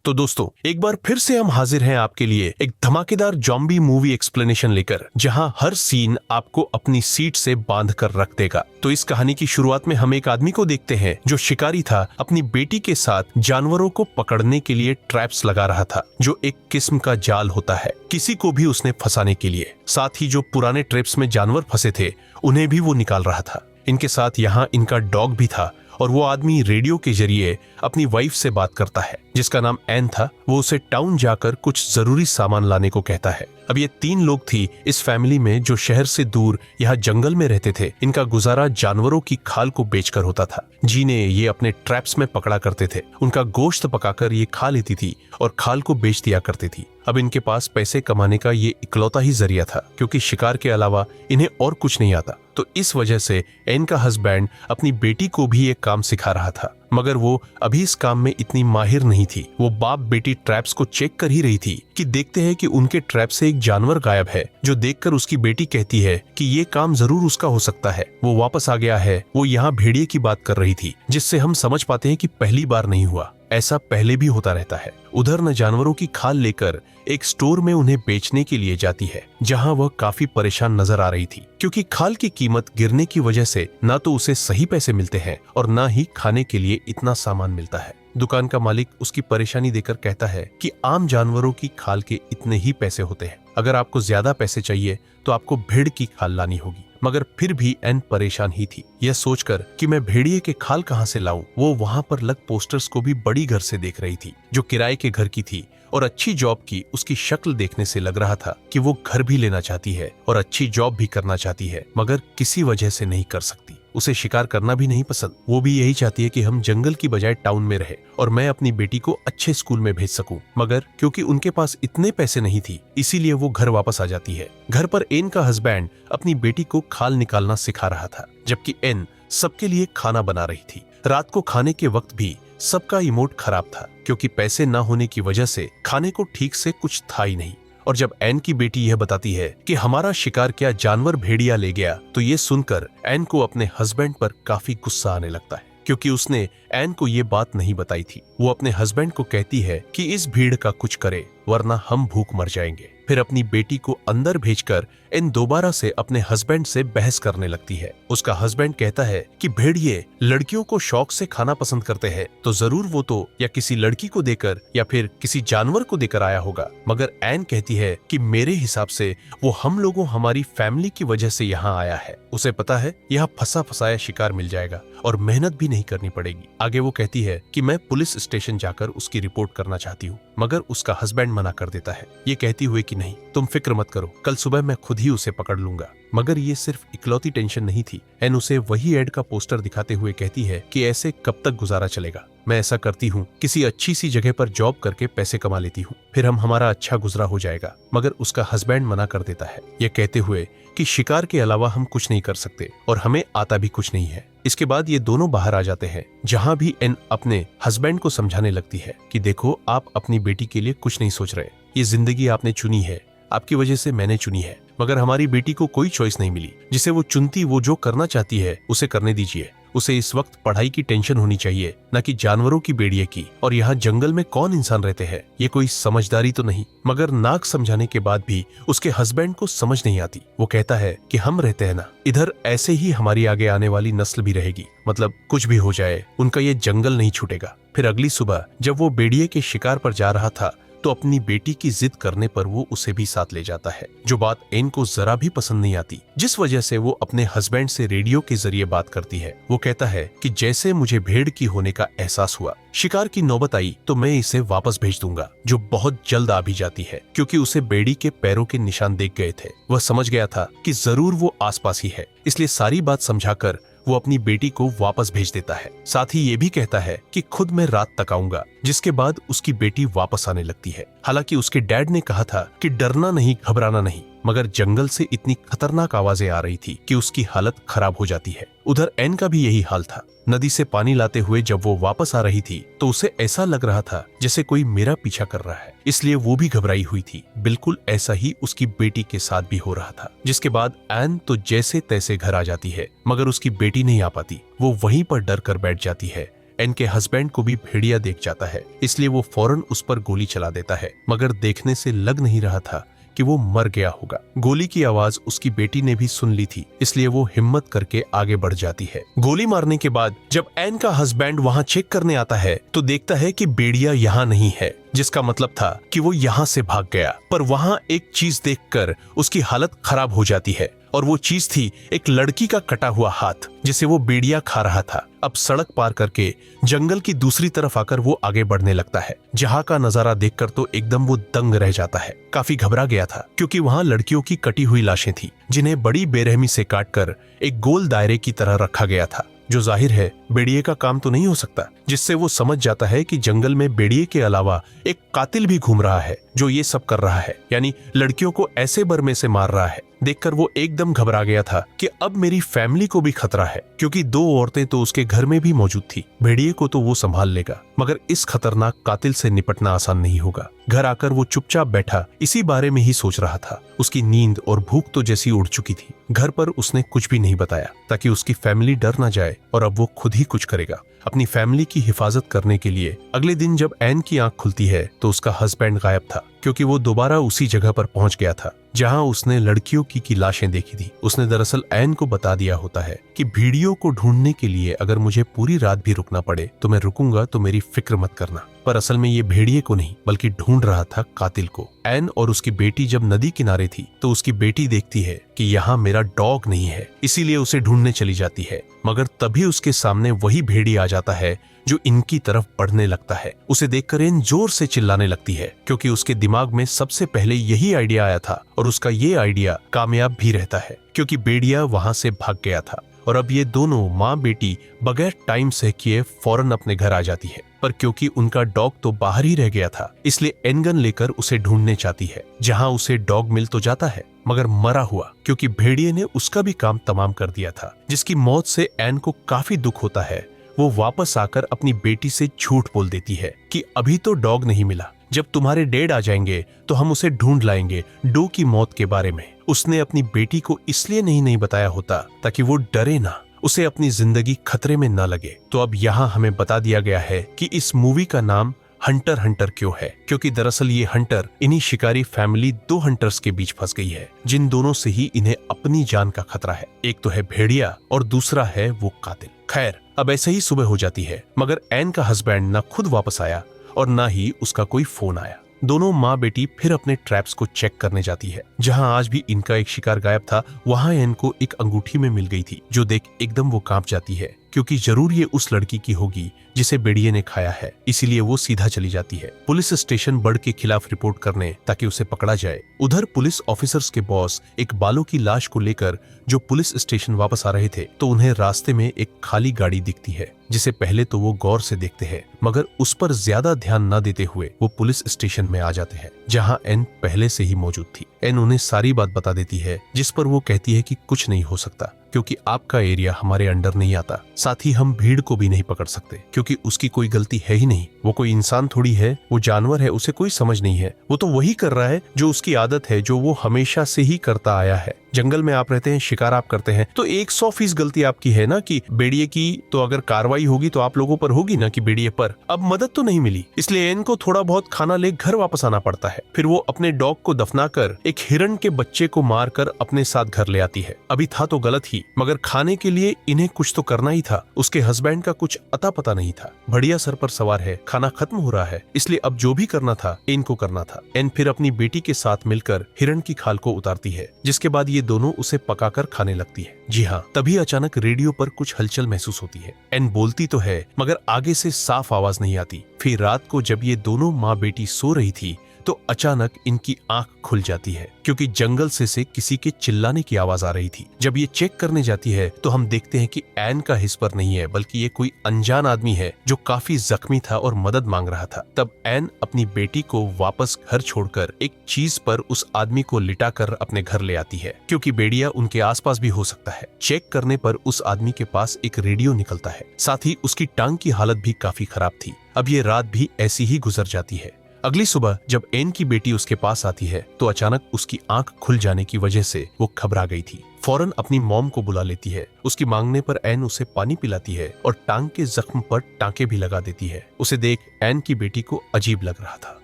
तो दोस्तों, एक बार फिर से हम हाजिर हैं आपके लिए एक धमाकेदार जॉम्बी मूवी एक्सप्लेनेशन लेकर, जहां हर सीन आपको अपनी सीट से बांध कर रख देगा। तो इस कहानी की शुरुआत में हम एक आदमी को देखते हैं जो शिकारी था, अपनी बेटी के साथ जानवरों को पकड़ने के लिए ट्रैप्स लगा रहा था, जो एक किस्म का जाल होता है किसी को भी उसने फंसाने के लिए। साथ ही जो पुराने ट्रैप्स में जानवर फंसे थे उन्हें भी वो निकाल रहा था। इनके साथ यहाँ इनका डॉग भी था और वो आदमी रेडियो के जरिए अपनी वाइफ से बात करता है जिसका नाम एन था। वो उसे टाउन जाकर कुछ जरूरी सामान लाने को कहता है। अब ये 3 लोग थी इस फैमिली में जो शहर से दूर यहाँ जंगल में रहते थे। इनका गुजारा जानवरों की खाल को बेचकर होता था, जिन्हें ये अपने ट्रैप्स में पकड़ा करते थे। उनका गोश्त पकाकर ये खा लेती थी और खाल को बेच दिया करती थी। अब इनके पास पैसे कमाने का ये इकलौता ही जरिया था, क्योंकि शिकार के अलावा इन्हें और कुछ नहीं आता। तो इस वजह से एन का हस्बैंड अपनी बेटी को भी एक काम सिखा रहा था, मगर वो अभी इस काम में इतनी माहिर नहीं थी। वो बाप बेटी ट्रैप्स को चेक कर ही रही थी कि देखते हैं कि उनके ट्रैप से एक जानवर गायब है, जो देखकर उसकी बेटी कहती है कि ये काम जरूर उसका हो सकता है। वो वापस आ गया है। वो यहाँ भेड़िए की बात कर रही थी, जिससे हम समझ पाते हैं कि पहली बार नहीं हुआ, ऐसा पहले भी होता रहता है। उधर न जानवरों की खाल लेकर एक स्टोर में उन्हें बेचने के लिए जाती है, जहां वह काफी परेशान नजर आ रही थी, क्योंकि खाल की कीमत गिरने की वजह से ना तो उसे सही पैसे मिलते हैं और ना ही खाने के लिए इतना सामान मिलता है। दुकान का मालिक उसकी परेशानी देखकर कहता है कि आम जानवरों की खाल के इतने ही पैसे होते हैं। अगर आपको ज्यादा पैसे चाहिए तो आपको भेड़ की खाल लानी होगी। मगर फिर भी एन परेशान ही थी, यह सोचकर कि मैं भेड़िए के खाल कहां से लाऊं। वो वहां पर लग पोस्टर्स को भी बड़ी घर से देख रही थी, जो किराए के घर की थी और अच्छी जॉब की। उसकी शक्ल देखने से लग रहा था कि वो घर भी लेना चाहती है और अच्छी जॉब भी करना चाहती है, मगर किसी वजह से नहीं कर सकती। उसे शिकार करना भी नहीं पसंद। वो भी यही चाहती है कि हम जंगल की बजाय टाउन में रहे और मैं अपनी बेटी को अच्छे स्कूल में भेज सकूं। मगर क्योंकि उनके पास इतने पैसे नहीं थी, इसीलिए वो घर वापस आ जाती है। घर पर एन का हस्बैंड अपनी बेटी को खाल निकालना सिखा रहा था, जबकि एन सबके लिए खाना बना रही थी। रात को खाने के वक्त भी सबका इमोट खराब था, क्योंकि पैसे न होने की वजह से खाने को ठीक से कुछ था ही नहीं। और जब एन की बेटी यह बताती है कि हमारा शिकार क्या जानवर भेड़िया ले गया, तो ये सुनकर एन को अपने हस्बैंड पर काफी गुस्सा आने लगता है, क्योंकि उसने एन को ये बात नहीं बताई थी। वो अपने हस्बैंड को कहती है कि इस भीड़ का कुछ करे, वरना हम भूख मर जाएंगे। फिर अपनी बेटी को अंदर भेजकर एन दोबारा से अपने हस्बैंड से बहस करने लगती है। उसका हस्बैंड कहता है कि भेड़िए लड़कियों को शौक से खाना पसंद करते हैं, तो जरूर वो तो या किसी लड़की को देकर या फिर किसी जानवर को देकर आया होगा। मगर एन कहती है कि मेरे हिसाब से वो हम लोगों हमारी फैमिली की वजह से यहाँ आया है। उसे पता है यहाँ फंसा फंसाया शिकार मिल जाएगा और मेहनत भी नहीं करनी पड़ेगी। आगे वो कहती है कि मैं पुलिस स्टेशन जाकर उसकी रिपोर्ट करना चाहती हूँ, मगर उसका हस्बैंड मना कर देता है, ये कहती हुए कि नहीं, तुम फिक्र मत करो, कल सुबह मैं खुद ही उसे पकड़ लूंगा। मगर ये सिर्फ इकलौती टेंशन नहीं थी। एन उसे वही एड का पोस्टर दिखाते हुए कहती है कि ऐसे कब तक गुजारा चलेगा। मैं ऐसा करती हूँ, किसी अच्छी सी जगह पर जॉब करके पैसे कमा लेती हूँ, फिर हमारा अच्छा गुजरा हो जाएगा। मगर उसका हस्बैंड मना कर देता है, ये कहते हुए कि शिकार के अलावा हम कुछ नहीं कर सकते और हमें आता भी कुछ नहीं है। इसके बाद ये दोनों बाहर आ जाते हैं, जहाँ भी एन अपने हस्बैंड को समझाने लगती है कि देखो, आप अपनी बेटी के लिए कुछ नहीं सोच रहे। ये जिंदगी आपने चुनी है, आपकी वजह से मैंने चुनी है, मगर हमारी बेटी को कोई चॉइस नहीं मिली। जिसे वो चुनती, वो जो करना चाहती है उसे करने दीजिए। उसे इस वक्त पढ़ाई की टेंशन होनी चाहिए, न कि जानवरों की बेड़िए की। और यहाँ जंगल में कौन इंसान रहते हैं, ये कोई समझदारी तो नहीं। मगर नाक समझाने के बाद भी उसके हस्बैंड को समझ नहीं आती। वो कहता है कि हम रहते हैं ना इधर, ऐसे ही हमारी आगे आने वाली नस्ल भी रहेगी। मतलब कुछ भी हो जाए, उनका ये जंगल नहीं छूटेगा। फिर अगली सुबह जब वो बेड़िए के शिकार पर जा रहा था, तो अपनी बेटी की जिद करने पर वो उसे भी साथ ले जाता है, जो बात एन को जरा भी पसंद नहीं आती। जिस वजह से वो अपने हस्बैंड से रेडियो के जरिए बात करती है। वो कहता है कि जैसे मुझे भेड़ की होने का एहसास हुआ, शिकार की नौबत आई तो मैं इसे वापस भेज दूंगा, जो बहुत जल्द आ भी जाती है, क्योंकि उसे बेड़ी के पैरों के निशान देख गए थे। वह समझ गया था कि जरूर वो आसपास ही है, इसलिए सारी बात समझाकर वो अपनी बेटी को वापस भेज देता है। साथ ही ये भी कहता है कि खुद मैं रात तक आऊंगा, जिसके बाद उसकी बेटी वापस आने लगती है। हालांकि उसके डैड ने कहा था कि डरना नहीं, घबराना नहीं, मगर जंगल से इतनी खतरनाक आवाजें आ रही थी कि उसकी हालत खराब हो जाती है। उधर एन का भी यही हाल था। नदी से पानी लाते हुए जब वो वापस आ रही थी, तो उसे ऐसा लग रहा था जैसे कोई मेरा पीछा कर रहा है, इसलिए वो भी घबराई हुई थी। बिल्कुल ऐसा ही उसकी बेटी के साथ भी हो रहा था। जिसके बाद एन तो जैसे तैसे घर आ जाती है, मगर उसकी बेटी नहीं आ पाती। वो वहीं पर डर कर बैठ जाती है। एन के हस्बैंड को भी भेड़िया देख जाता है, इसलिए वो फौरन उस पर गोली चला देता है, मगर देखने से लग नहीं रहा था कि वो मर गया होगा। गोली की आवाज उसकी बेटी ने भी सुन ली थी, इसलिए वो हिम्मत करके आगे बढ़ जाती है। गोली मारने के बाद जब एन का हस्बैंड वहाँ चेक करने आता है तो देखता है कि भेड़िया यहाँ नहीं है, जिसका मतलब था कि वो यहाँ से भाग गया। पर वहाँ एक चीज देखकर उसकी हालत खराब हो जाती है, और वो चीज थी एक लड़की का कटा हुआ हाथ, जिसे वो भेड़िया खा रहा था। अब सड़क पार करके जंगल की दूसरी तरफ आकर वो आगे बढ़ने लगता है, जहाँ का नजारा देखकर तो एकदम वो दंग रह जाता है। काफी घबरा गया था, क्योंकि वहाँ लड़कियों की कटी हुई लाशें थी, जिन्हें बड़ी बेरहमी से काटकर एक गोल दायरे की तरह रखा गया था, जो जाहिर है भेड़िए का काम तो नहीं हो सकता। जिससे वो समझ जाता है कि जंगल में भेड़िए के अलावा एक कातिल भी घूम रहा है, जो ये सब कर रहा है, यानी लड़कियों को ऐसे बरमे से मार रहा है। देखकर वो एकदम घबरा गया था कि अब मेरी फैमिली को भी खतरा है, क्योंकि 2 औरतें तो उसके घर में भी मौजूद थी। भेड़िए को तो वो संभाल लेगा, मगर इस खतरनाक कातिल से निपटना आसान नहीं होगा। घर आकर वो चुपचाप बैठा इसी बारे में ही सोच रहा था। उसकी नींद और भूख तो जैसी उड़ चुकी थी। घर पर उसने कुछ भी नहीं बताया, ताकि उसकी फैमिली डर ना जाए, और अब वो खुद ही कुछ करेगा अपनी फैमिली की हिफाजत करने के लिए। अगले दिन जब एन की आंख खुलती है तो उसका हस्बैंड गायब था, क्योंकि वो दोबारा उसी जगह पर पहुंच गया था जहां उसने लड़कियों की लाशें देखी थी। उसने दरअसल एन को बता दिया होता है कि भेड़ियों को ढूंढने के लिए अगर मुझे पूरी रात भी रुकना पड़े तो मैं रुकूंगा, तो मेरी फिक्र मत करना। पर असल में ये भेड़िए को नहीं, बल्कि ढूंढ रहा था कातिल को। एन और उसकी बेटी जब नदी किनारे थी तो उसकी बेटी देखती है कि यहाँ मेरा डॉग नहीं है, इसीलिए उसे ढूंढने चली जाती है। मगर तभी उसके सामने वही भेड़ी आ जाता है जो इनकी तरफ बढ़ने लगता है। उसे देखकर एन जोर से चिल्लाने लगती है, क्योंकि उसके दिमाग में सबसे पहले यही आइडिया आया था, और उसका ये आइडिया कामयाब भी रहता है, क्योंकि भेड़िया वहां से भाग गया था। और अब ये दोनों माँ बेटी बगैर टाइम से किए फौरन अपने घर आ जाती है। पर क्योंकि उनका डॉग तो बाहर ही रह गया था, इसलिए एनगन लेकर उसे ढूंढने चाहती है, जहां उसे डॉग मिल तो जाता है, मगर मरा हुआ, क्योंकि भेड़िए ने उसका भी काम तमाम कर दिया था। जिसकी मौत से एन को काफी दुख होता है। वो वापस आकर अपनी बेटी से झूठ बोल देती है कि अभी तो डॉग नहीं मिला, जब तुम्हारे डैड आ जाएंगे तो हम उसे ढूंढ लाएंगे डो की मौत के बारे में। उसने अपनी बेटी को इसलिए नहीं बताया होता ताकि वो डरे ना, उसे अपनी जिंदगी खतरे में न लगे। तो अब यहाँ हमें बता दिया गया है कि इस मूवी का नाम हंटर हंटर क्यों है, क्योंकि दरअसल ये हंटर इन्हीं शिकारी फैमिली 2 हंटर्स के बीच फंस गई है, जिन दोनों से ही इन्हें अपनी जान का खतरा है। एक तो है भेड़िया और दूसरा है वो कातिल। खैर, अब ऐसे ही सुबह हो जाती है, मगर एन का हस्बैंड न खुद वापस आया और न ही उसका कोई फोन आया। दोनों माँ बेटी फिर अपने ट्रैप्स को चेक करने जाती है। जहां आज भी इनका एक शिकार गायब था, वहां एन को एक अंगूठी में मिल गई थी, जो देख एकदम वो कांप जाती है, क्योंकि जरूर ये उस लड़की की होगी जिसे भेड़िए ने खाया है। इसीलिए वो सीधा चली जाती है पुलिस स्टेशन बर्ड के खिलाफ रिपोर्ट करने, ताकि उसे पकड़ा जाए। उधर पुलिस ऑफिसर्स के बॉस एक बालों की लाश को लेकर जो पुलिस स्टेशन वापस आ रहे थे, तो उन्हें रास्ते में एक खाली गाड़ी दिखती है, जिसे पहले तो वो गौर से देखते हैं, मगर उस पर ज्यादा ध्यान न देते हुए वो पुलिस स्टेशन में आ जाते हैं, जहां एन पहले से ही मौजूद थी। एन उन्हें सारी बात बता देती है, जिस पर वो कहती है कि कुछ नहीं हो सकता, क्योंकि आपका एरिया हमारे अंडर नहीं आता। साथ ही हम भीड़ को भी नहीं पकड़ सकते, क्योंकि उसकी कोई गलती है ही नहीं। वो कोई इंसान थोड़ी है, वो जानवर है, उसे कोई समझ नहीं है। वो तो वही कर रहा है जो उसकी आदत है, जो वो हमेशा से ही करता आया है। जंगल में आप रहते हैं, शिकार आप करते हैं, तो 100% गलती आपकी है ना कि भेड़िए की तो अगर कार्रवाई होगी तो आप लोगों पर होगी ना कि भेड़िए पर। अब मदद तो नहीं मिली, इसलिए एन को थोड़ा बहुत खाना ले घर वापस आना पड़ता है। फिर वो अपने डॉग को दफनाकर एक हिरण के बच्चे को मारकर अपने साथ घर ले आती है। अभी था तो गलत ही, मगर खाने के लिए इन्हें कुछ तो करना ही था। उसके हस्बैंड का कुछ अता पता नहीं था। बढ़िया सर पर सवार है, खाना खत्म हो रहा है, इसलिए अब जो भी करना था एन को करना था। एन फिर अपनी बेटी के साथ मिलकर हिरण की खाल को उतारती है, जिसके बाद ये दोनों उसे पकाकर खाने लगती है। जी हाँ, तभी अचानक रेडियो पर कुछ हलचल महसूस होती है। एन बोलती तो है, मगर आगे से साफ आवाज नहीं आती। फिर रात को जब ये दोनों माँ बेटी सो रही थी, तो अचानक इनकी आंख खुल जाती है, क्योंकि जंगल से किसी के चिल्लाने की आवाज आ रही थी। जब ये चेक करने जाती है तो हम देखते हैं कि एन का हिस्स पर नहीं है, बल्कि ये कोई अनजान आदमी है जो काफी जख्मी था और मदद मांग रहा था। तब एन अपनी बेटी को वापस घर छोड़कर एक चीज पर उस आदमी को लिटाकर अपने घर ले आती है, क्योंकि भेड़िया उनके आसपास भी हो सकता है। चेक करने पर उस आदमी के पास एक रेडियो निकलता है, साथ ही उसकी टांग की हालत भी काफी खराब थी। अब ये रात भी ऐसी ही गुजर जाती है। अगली सुबह जब एन की बेटी उसके पास आती है, तो अचानक उसकी आंख खुल जाने की वजह से वो घबरा गई थी। फौरन अपनी मॉम को बुला लेती है। उसकी मांगने पर एन उसे पानी पिलाती है और टांग के जख्म पर टांके भी लगा देती है। उसे देख एन की बेटी को अजीब लग रहा था,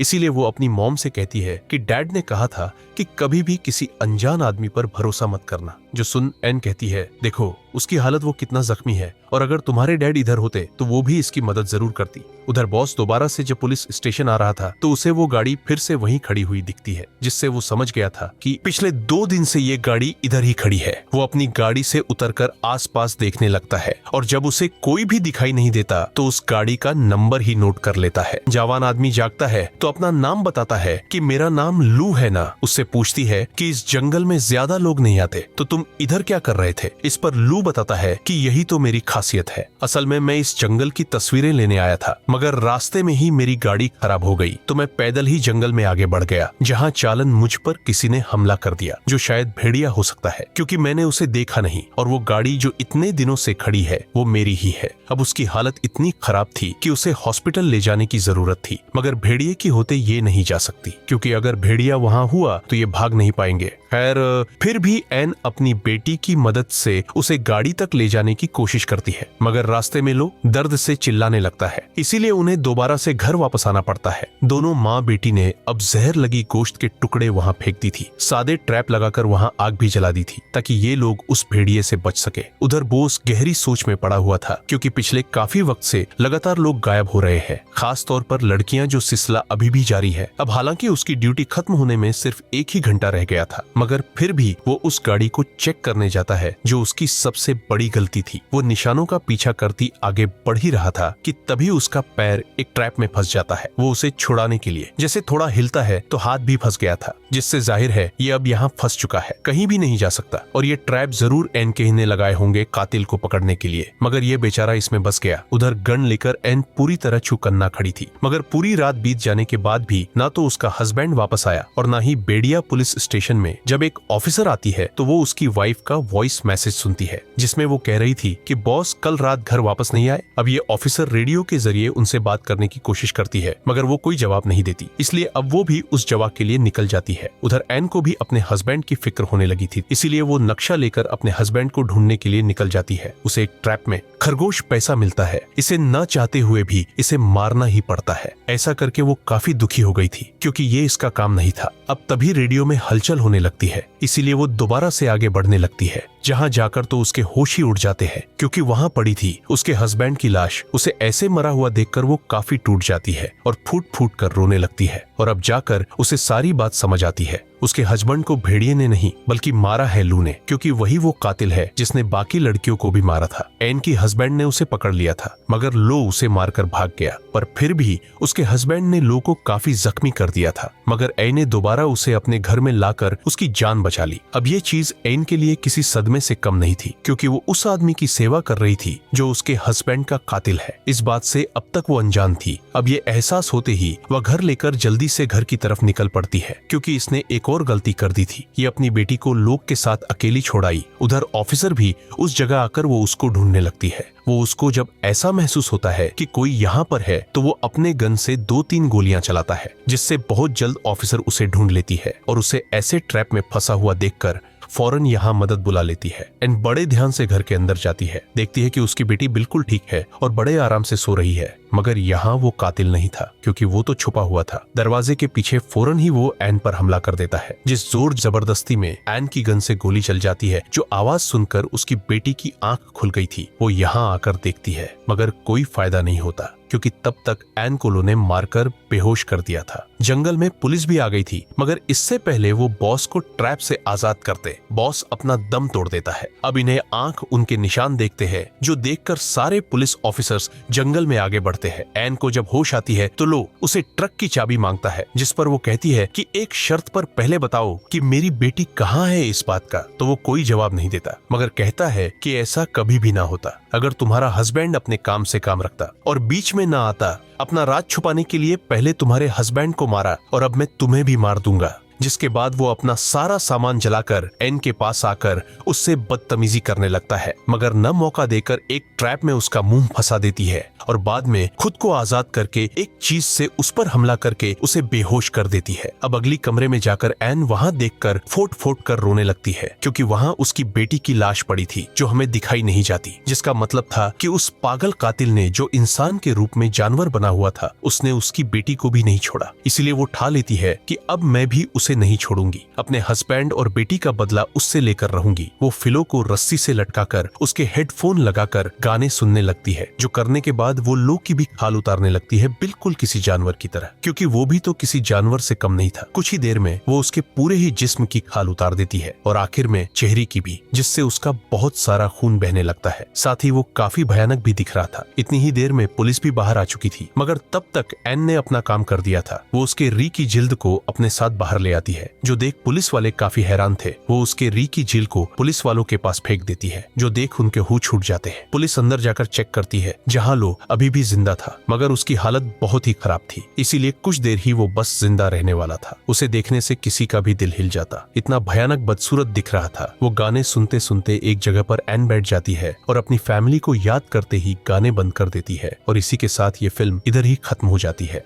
इसीलिए वो अपनी मॉम से कहती है कि डैड ने कहा था कि कभी भी किसी अनजान आदमी पर भरोसा मत करना। जो सुन एन कहती है, देखो उसकी हालत वो कितना जख्मी है और अगर तुम्हारे डैड इधर होते तो वो भी इसकी मदद जरूर करती। उधर बॉस दोबारा से जब पुलिस स्टेशन आ रहा था तो उसे वो गाड़ी फिर से वहीं खड़ी हुई दिखती है, जिससे वो समझ गया था कि पिछले 2 दिन से ये गाड़ी इधर ही खड़ी है। वो अपनी गाड़ी से उतरकर आसपास देखने लगता है और जब उसे कोई भी दिखाई नहीं देता तो उस गाड़ी का नंबर ही नोट कर लेता है। जवान आदमी जागता है तो अपना नाम बताता है कि मेरा नाम लू है ना। उससे पूछती है कि इस जंगल में ज्यादा लोग नहीं आते तो तुम इधर क्या कर रहे थे। इस पर लू बताता है कि यही तो मेरी खासियत है, असल में मैं इस जंगल की तस्वीरें लेने आया था मगर रास्ते में ही मेरी गाड़ी खराब हो गई तो मैं पैदल ही जंगल में आगे बढ़ गया, जहाँ चालन मुझ पर किसी ने हमला कर दिया जो शायद भेड़िया हो सकता है क्योंकि मैंने उसे देखा नहीं और वो गाड़ी जो इतने दिनों से खड़ी है वो मेरी ही है। अब उसकी हालत इतनी खराब थी कि उसे हॉस्पिटल ले जाने की जरूरत थी मगर भेड़िए की होते ये नहीं जा सकती क्योंकि अगर भेड़िया वहाँ हुआ तो ये भाग नहीं पाएंगे। खैर फिर भी एन अपनी बेटी की मदद से उसे गाड़ी तक ले जाने की कोशिश करती है मगर रास्ते में लो दर्द से चिल्लाने लगता है, इसीलिए उन्हें दोबारा से घर वापस आना पड़ता है। दोनों माँ बेटी ने अब जहर लगी गोश्त के टुकड़े वहाँ फेंक दी थी, सादे ट्रैप लगाकर वहाँ आग भी जला दी थी ताकि ये लोग उस भेड़िए से बच सके। उधर बोस गहरी सोच में पड़ा हुआ था क्योंकि पिछले काफी वक्त से लगातार लोग गायब हो रहे हैं, खास तौर पर लड़कियां, जो सिलसिला अभी भी जारी है। अब हालांकि उसकी ड्यूटी खत्म होने में सिर्फ 1 ही घंटा रह गया था मगर फिर भी वो उस गाड़ी को चेक करने जाता है जो उसकी सबसे बड़ी गलती थी। वो निशानों का पीछा करती आगे बढ़ ही रहा था कि तभी उसका पैर एक ट्रैप में फंस जाता है। वो उसे छुड़ाने के लिए जैसे थोड़ा हिलता है तो हाथ भी फंस गया था, जिससे जाहिर है ये अब यहाँ फंस चुका है, कहीं भी नहीं जा सकता और ये ट्रैप जरूर एन के ही ने लगाए होंगे कातिल को पकड़ने के लिए, मगर ये बेचारा इसमें बस गया। उधर गन लेकर एन पूरी तरह चौकन्ना खड़ी थी मगर पूरी रात बीत जाने के बाद भी ना तो उसका हस्बैंड वापस आया और ना ही बेड़िया पुलिस स्टेशन में जब एक ऑफिसर आती है तो वो उसकी वाइफ का वॉइस मैसेज सुनती है जिसमें वो कह रही थी कि बॉस कल रात घर वापस नहीं आए। अब ये ऑफिसर रेडियो के जरिए उनसे बात करने की कोशिश करती है मगर वो कोई जवाब नहीं देती, इसलिए अब वो भी उस जवाब के लिए निकल जाती है। उधर एन को भी अपने हस्बैंड की फिक्र होने लगी थी, इसीलिए वो नक्शा लेकर अपने हस्बैंड को ढूंढने के लिए निकल जाती है। उसे एक ट्रैप में खरगोश पैसा मिलता है, इसे न चाहते हुए भी इसे मारना ही पड़ता है। ऐसा करके वो काफी दुखी हो गई थी क्योंकि ये इसका काम नहीं था। अब तभी रेडियो में हलचल होने लगती है, इसीलिए वो दोबारा से आगे बढ़ने लगती है, जहाँ जाकर तो उसके होश ही उड़ जाते हैं क्योंकि वहाँ पड़ी थी उसके हस्बैंड की लाश। उसे ऐसे मरा हुआ देखकर वो काफी टूट जाती है और फूट फूट कर रोने लगती है और अब जाकर उसे सारी बात समझ आती है। उसके हस्बैंड को भेड़िए ने नहीं बल्कि मारा है लू ने, क्योंकि वही वो कातिल है जिसने बाकी लड़कियों को भी मारा था। एन की हस्बैंड ने उसे पकड़ लिया था मगर लो उसे मारकर भाग गया, पर फिर भी उसके हस्बैंड ने लो को काफी जख्मी कर दिया था मगर एन ने दोबारा उसे अपने घर में लाकर उसकी जान बचा ली। अब ये चीज एन के लिए किसी सदमे से कम नहीं थी क्योंकि वो उस आदमी की सेवा कर रही थी जो उसके हस्बैंड का कातिल है। इस बात से अब तक वो अनजान थी। अब ये एहसास होते ही वह घर लेकर जल्दी से घर की तरफ निकल पड़ती है क्योंकि इसने एक और गलती कर दी थी। ये अपनी बेटी को लोग के साथ अकेली छोड़ाई। उधर ऑफिसर भी उस जगह आकर वो उसको ढूंढने लगती है। वो उसको जब ऐसा महसूस होता है कि कोई यहाँ पर है तो वो अपने गन से 2-3 गोलियां चलाता है, जिससे बहुत जल्द ऑफिसर उसे ढूंढ लेती है और उसे ऐसे ट्रैप में फंसा हुआ देखकर फौरन यहाँ मदद बुला लेती है। एन बड़े ध्यान से घर के अंदर जाती है, देखती है कि उसकी बेटी बिल्कुल ठीक है और बड़े आराम से सो रही है, मगर यहाँ वो कातिल नहीं था क्योंकि वो तो छुपा हुआ था। दरवाजे के पीछे फौरन ही वो एन पर हमला कर देता है। जिस जोर जबरदस्ती में एन की गन से गोली चल जाती है, जो आवाज सुनकर उसकी बेटी की आंख खुल गई थी, वो यहाँ आकर देखती है मगर कोई फायदा नहीं होता क्योंकि तब तक एन को लो ने मारकर बेहोश कर दिया था। जंगल में पुलिस भी आ गई थी मगर इससे पहले वो बॉस को ट्रैप से आजाद करते बॉस अपना दम तोड़ देता है। अब इन्हें आंख उनके निशान देखते हैं, जो देखकर सारे पुलिस ऑफिसर्स जंगल में आगे बढ़ते हैं। एन को जब होश आती है तो लो उसे ट्रक की चाबी मांगता है, जिस पर वो कहती है कि एक शर्त पर पहले बताओ कि मेरी बेटी कहाँ है इस बात का। तो वो कोई जवाब नहीं देता मगर कहता है कि ऐसा कभी भी ना होता अगर तुम्हारा हस्बैंड अपने काम से काम रखता और बीच में ना आता। अपना राज छुपाने के लिए पहले तुम्हारे हस्बैंड को मारा और अब मैं तुम्हें भी मार दूंगा। जिसके बाद वो अपना सारा सामान जलाकर एन के पास आकर उससे बदतमीजी करने लगता है, मगर न मौका देकर एक ट्रैप में उसका मुंह फंसा देती है और बाद में खुद को आजाद करके एक चीज से उस पर हमला करके उसे बेहोश कर देती है। अब अगली कमरे में जाकर एन वहाँ देखकर फोट फोट कर रोने लगती है, क्योंकि वहाँ उसकी बेटी की लाश पड़ी थी जो हमें दिखाई नहीं जाती, जिसका मतलब था कि उस पागल कातिल ने जो इंसान के रूप में जानवर बना हुआ था, उसने उसकी बेटी को भी नहीं छोड़ा। इसीलिए वो ठान लेती है कि अब मैं भी उसे नहीं छोड़ूंगी, अपने हस्बैंड और बेटी का बदला उससे लेकर रहूंगी। वो फिलो को रस्सी से लटकाकर उसके हेडफोन लगाकर गाने सुनने लगती है, जो करने के बाद वो लो की भी खाल उतारने लगती है, बिल्कुल किसी जानवर की तरह, क्योंकि वो भी तो किसी जानवर से कम नहीं था। कुछ ही देर में वो उसके पूरे ही जिस्म की खाल उतार देती है और आखिर में चेहरे की भी, जिससे उसका बहुत सारा खून बहने लगता है। साथ ही वो काफी भयानक भी दिख रहा था। इतनी ही देर में पुलिस भी बाहर आ चुकी थी, मगर तब तक एन ने अपना काम कर दिया था। वो उसके री की जिल्द को अपने साथ बाहर ले आती है, जो देख पुलिस वाले काफी हैरान थे। वो उसके री की जिल्द को पुलिस वालों के पास फेंक देती है, जो देख उनके होश छूट जाते हैं। पुलिस अंदर जाकर चेक करती है, जहाँ लो अभी भी जिंदा था, मगर उसकी हालत बहुत ही खराब थी, इसीलिए कुछ देर ही वो बस जिंदा रहने वाला था। उसे देखने से किसी का भी दिल हिल जाता, इतना भयानक बदसूरत दिख रहा था। वो गाने सुनते सुनते एक जगह पर एन बैठ जाती है और अपनी फैमिली को याद करते ही गाने बंद कर देती है, और इसी के साथ ये फिल्म इधर ही खत्म हो जाती है।